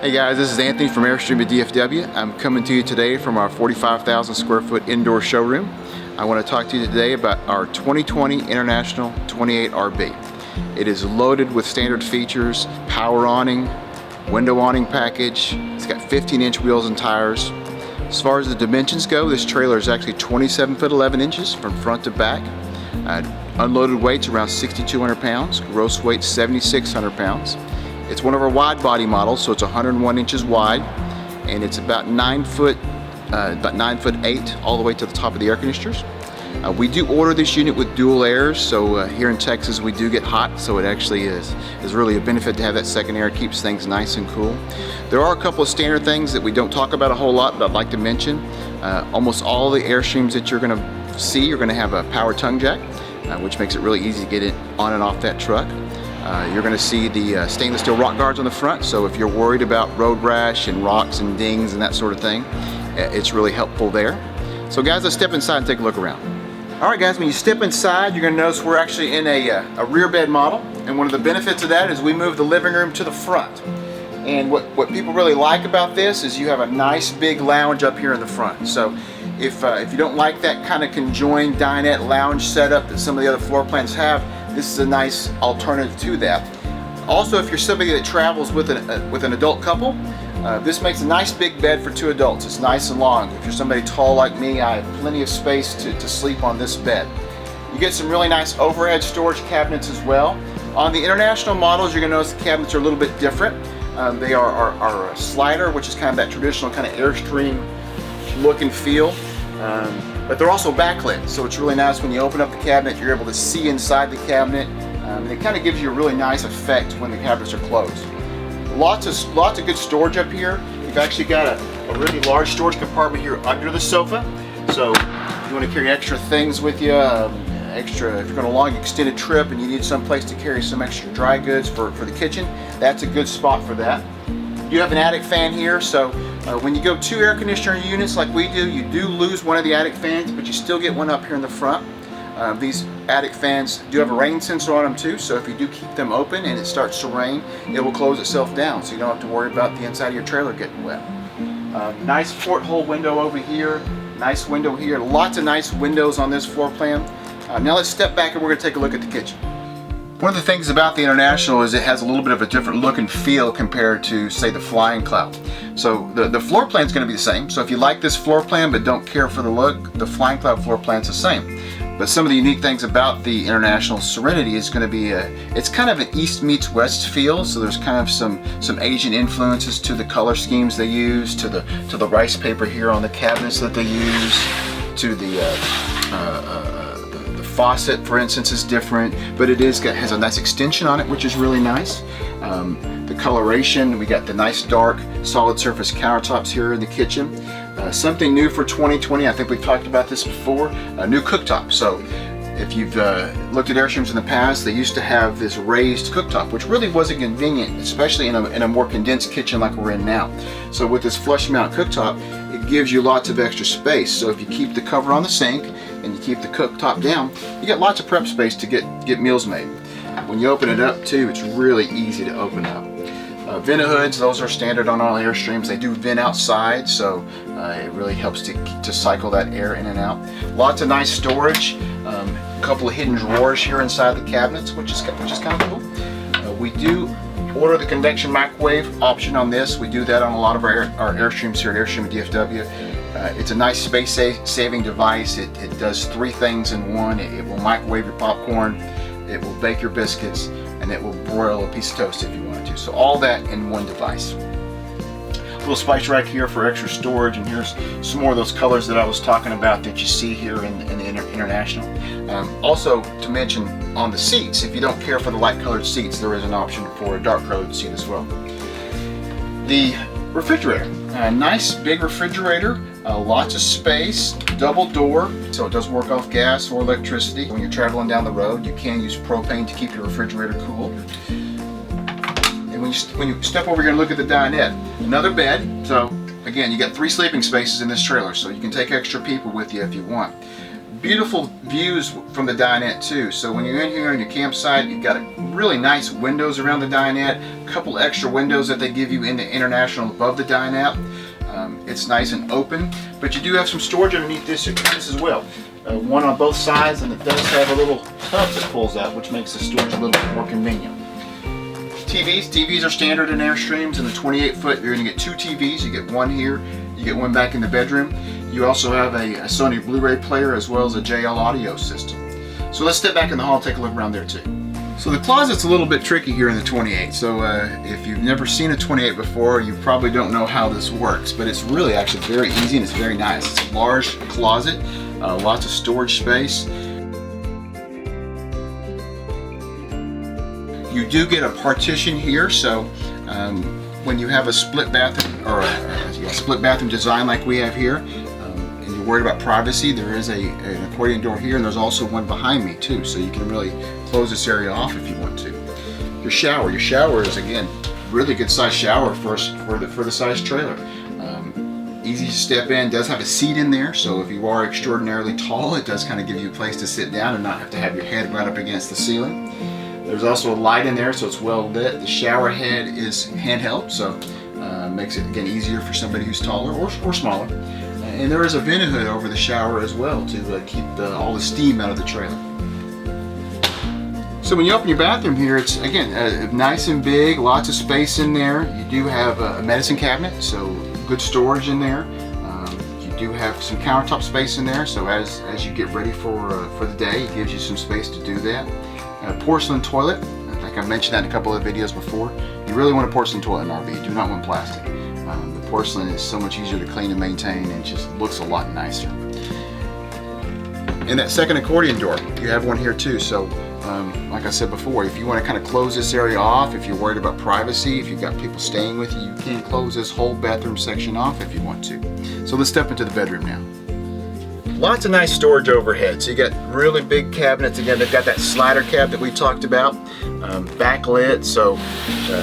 Hey guys, this is Anthony from Airstream at DFW. I'm coming to you today from our 45,000 square foot indoor showroom. I want to talk to you today about our 2020 International 28RB. It is loaded with standard features, power awning, window awning package. It's got 15-inch wheels and tires. As far as the dimensions go, this trailer is actually 27 foot 11 inches from front to back. Unloaded weight's around 6,200 pounds, gross weight 7,600 pounds. It's one of our wide body models, so it's 101 inches wide, and it's about 9 foot 8 all the way to the top of the air conditioners. We do order this unit with dual airs, so here in Texas we do get hot, so it actually is really a benefit to have that second air. It keeps things nice and cool. There are a couple of standard things that we don't talk about a whole lot, but I'd like to mention. Almost all the Airstreams that you're going to see are going to have a power tongue jack, which makes it really easy to get it on and off that truck. You're going to see the stainless steel rock guards on the front, so if you're worried about road rash and rocks and dings and that sort of thing, it's really helpful there. So guys, let's step inside and take a look around. Alright guys, when you step inside, you're going to notice we're actually in a rear bed model, and one of the benefits of that is we move the living room to the front. And what people really like about this is you have a nice big lounge up here in the front. So if you don't like that kind of conjoined dinette lounge setup that some of the other floor plans have, this is a nice alternative to that. Also, if you're somebody that travels with an adult couple, this makes a nice big bed for 2 adults. It's nice and long. If you're somebody tall like me, I have plenty of space to sleep on this bed. You get some really nice overhead storage cabinets as well. On the international models, you're going to notice the cabinets are a little bit different. They are a slider, which is kind of that traditional kind of Airstream look and feel. But they're also backlit, so it's really nice when you open up the cabinet, you're able to see inside the cabinet, and it kind of gives you a really nice effect when the cabinets are closed. Lots of good storage up here. You've actually got a really large storage compartment here under the sofa, so if you want to carry extra things with you, if you're going on a long extended trip and you need some place to carry some extra dry goods for the kitchen, that's a good spot for that. You have an attic fan here, so when you go 2 air conditioner units like we do, you do lose one of the attic fans, but you still get one up here in the front. These attic fans do have a rain sensor on them too, so if you do keep them open and it starts to rain, it will close itself down, so you don't have to worry about the inside of your trailer getting wet. Nice porthole window over here, nice window here, lots of nice windows on this floor plan. Now let's step back and we're going to take a look at the kitchen. One of the things about the International is it has a little bit of a different look and feel compared to, say, the Flying Cloud. So the floor plan is going to be the same. So if you like this floor plan but don't care for the look, the Flying Cloud floor plan is the same. But some of the unique things about the International Serenity is going to be it's kind of an East meets West feel. So there's kind of some Asian influences to the color schemes they use, to the rice paper here on the cabinets that they use, to the faucet, for instance, is different, but it has a nice extension on it, which is really nice. The coloration, we got the nice dark solid surface countertops here in the kitchen. Something new for 2020, I think we've talked about this before, a new cooktop. So if you've looked at Airstreams in the past, they used to have this raised cooktop, which really wasn't convenient, especially in a more condensed kitchen like we're in now. So with this flush mount cooktop, it gives you lots of extra space. So if you keep the cover on the sink and you keep the cooktop down, you get lots of prep space to get meals made. When you open it up too, it's really easy to open up. Vent hoods, those are standard on all Airstreams. They do vent outside, so it really helps to cycle that air in and out. Lots of nice storage. A couple of hidden drawers here inside the cabinets, which is kind of cool. We do order the Convection Microwave option on this. We do that on a lot of our Airstreams here at Airstream at DFW. It's a nice space-saving device. It does 3 things in one. It will microwave your popcorn, it will bake your biscuits, and it will broil a piece of toast if you want to. So all that in one device. Little spice rack here for extra storage, and here's some more of those colors that I was talking about that you see here in the International. Also to mention on the seats, if you don't care for the light colored seats, there is an option for a dark colored seat as well. The refrigerator, a nice big refrigerator, lots of space, double door, so it does work off gas or electricity. When you're traveling down the road, you can use propane to keep your refrigerator cool. And when you step over here and look at the dinette, another bed. So again, you got 3 sleeping spaces in this trailer, so you can take extra people with you if you want. beautiful views from the dinette too. So when you're in here on your campsite, you've got really nice windows around the dinette, a couple extra windows that they give you in the international above the dinette. It's nice and open, but you do have some storage underneath this as well. One on both sides, and it does have a little tub that pulls out, which makes the storage a little bit more convenient. TVs are standard in Airstreams. In the 28-foot, you're going to get 2 TVs. You get one here, you get one back in the bedroom. You also have a Sony Blu-ray player as well as a JL audio system. So let's step back in the hall and take a look around there too. So the closet's a little bit tricky here in the 28. So if you've never seen a 28 before, you probably don't know how this works, but it's really actually very easy and it's very nice. It's a large closet, lots of storage space. You do get a partition here, so when you have a split bathroom or a split bathroom design like we have here, and you're worried about privacy, there is an accordion door here, and there's also one behind me too, so you can really close this area off if you want to. Your shower is again really good size shower for the size trailer. Easy to step in, does have a seat in there, so if you are extraordinarily tall, it does kind of give you a place to sit down and not have to have your head right up against the ceiling. There's also a light in there, so it's well lit. The shower head is handheld, so makes it again easier for somebody who's taller or smaller. And there is a vent hood over the shower as well to keep all the steam out of the trailer. So when you open your bathroom here, it's again nice and big, lots of space in there. You do have a medicine cabinet, so good storage in there. You do have some countertop space in there, so as you get ready for the day, it gives you some space to do that. A porcelain toilet, I think I mentioned that in a couple of videos before. You really want a porcelain toilet in RV, you do not want plastic. The porcelain is so much easier to clean and maintain and just looks a lot nicer. And that second accordion door, you have one here too, so like I said before, if you want to kind of close this area off, if you're worried about privacy, if you've got people staying with you, you can close this whole bathroom section off if you want to. So let's step into the bedroom now. Lots of nice storage overhead. So you got really big cabinets. Again, they've got that slider cab that we talked about, backlit, so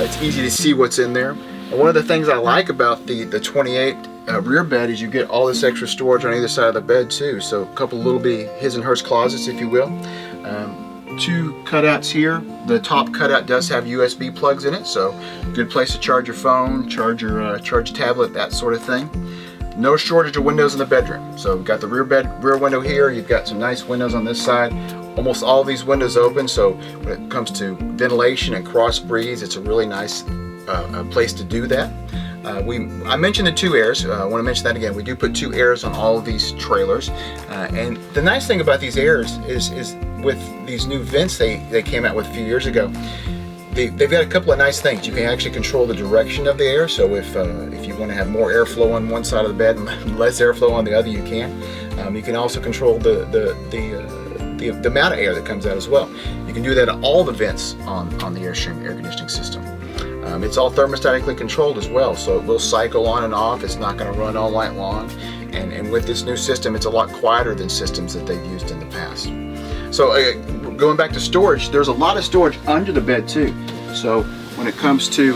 it's easy to see what's in there. And one of the things I like about the 28 rear bed is you get all this extra storage on either side of the bed too. So a couple little bitty his and hers closets, if you will. 2 cutouts here. The top cutout does have USB plugs in it, so good place to charge your phone, charge your tablet, that sort of thing. No shortage of windows in the bedroom. So we've got the rear window here. You've got some nice windows on this side. Almost all these windows open, so when it comes to ventilation and cross breeze, it's a really nice place to do that. I mentioned the 2 airs. I want to mention that again. We do put 2 airs on all of these trailers. And the nice thing about these airs is with these new vents they came out with a few years ago, they've got a couple of nice things. You can actually control the direction of the air, so if you want to have more airflow on one side of the bed and less airflow on the other, you can. You can also control the amount of air that comes out as well. You can do that at all the vents on the Airstream air conditioning system. It's all thermostatically controlled as well, so it will cycle on and off. It's not going to run all night long. And with this new system, it's a lot quieter than systems that they've used in the past. So going back to storage, there's a lot of storage under the bed too. So when it comes to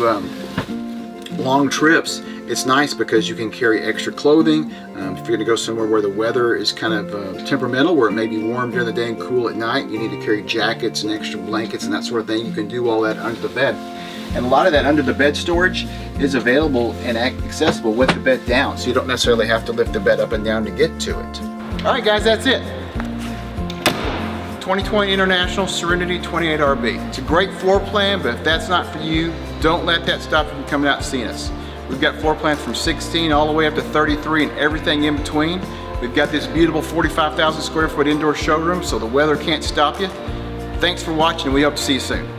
long trips, it's nice because you can carry extra clothing. If you're going to go somewhere where the weather is kind of temperamental, where it may be warm during the day and cool at night, you need to carry jackets and extra blankets and that sort of thing. You can do all that under the bed. And a lot of that under the bed storage is available and accessible with the bed down, so you don't necessarily have to lift the bed up and down to get to it. All right guys, that's it. 2020 International Serenity 28 RB. It's a great floor plan, but if that's not for you, don't let that stop you from coming out and seeing us. We've got floor plans from 16 all the way up to 33 and everything in between. We've got this beautiful 45,000 square foot indoor showroom, so the weather can't stop you. Thanks for watching, and we hope to see you soon.